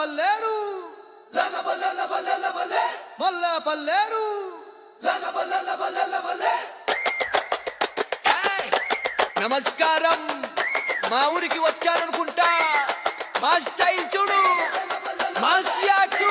పల్లేరు మల్ల పల్లేరు నమస్కారం. మా ఊరికి వచ్చారనుకుంటా. మా స్టైల్ చూడు, మా సియాచు.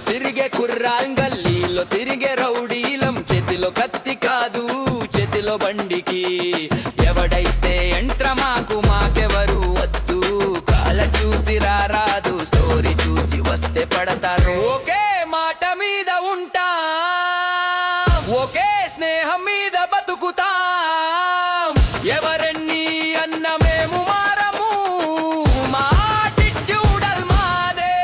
తిరిగే కుర్రాంగల్లీలో తిరిగే రౌడీలం, చేతిలో కత్తి కాదు చేతిలో బండికి. ఎవడైతే ఎంట్ర మాకెవరు వద్దు. కాళ్ళ చూసి రారాదు, స్టోరీ చూసి వస్తే పడతారు. ఒకే మాట మీద ఉంటా, ఒకే స్నేహం మీద బతుకుతాం. ఎవరెన్ని అన్న మేము మారము. మా ఆటిట్యూడల్ మాదే.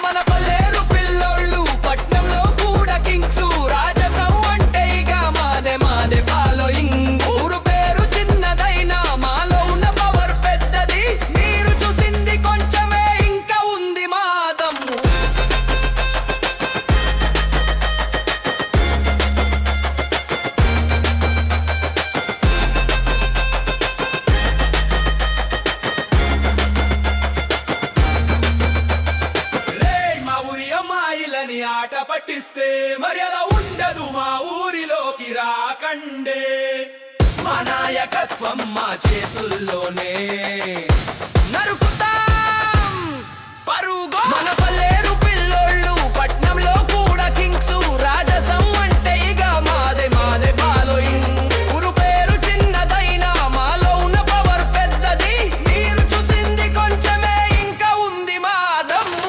మన పల్లెరు పిల్లోళ్ళు పట్నంలో కూడా కింగ్స్. రాజసం అంటే ఇక మాదే మాదే ఫాలోయింగ్. ఊరు పేరు చిన్నదైనా మాలో ఉన్న పవర్ పెద్దది. మీరు చూసింది కొంచెమే, ఇంకా ఉంది మా దమ్ము. అమ్మాయిలని ఆట పట్టిస్తే మర్యాద ఉండదు. మా ఊరిలోకి రాకండే. మా నాయకత్వం మా చేతుల్లోనే. నరుకుతాం పరుగో. మన పల్లెరు పిల్లోళ్ళు పట్నంలో కూడా కింగ్స్. రాజసం అంటే ఇక మాదే మాదే ఫాలోయింగ్. ఊరు పేరు చిన్నదైనా మాలో ఉన్న పవర్ పెద్దది. మీరు చూసింది కొంచెమే, ఇంకా ఉంది మా దమ్ము.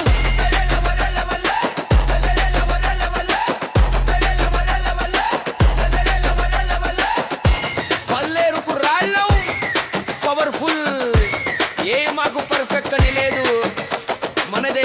పల్లెరు కుర్రాళ్ళం పవర్ఫుల్. ఏ మాకు పర్ఫెక్ట్ అని లేదు. మనదే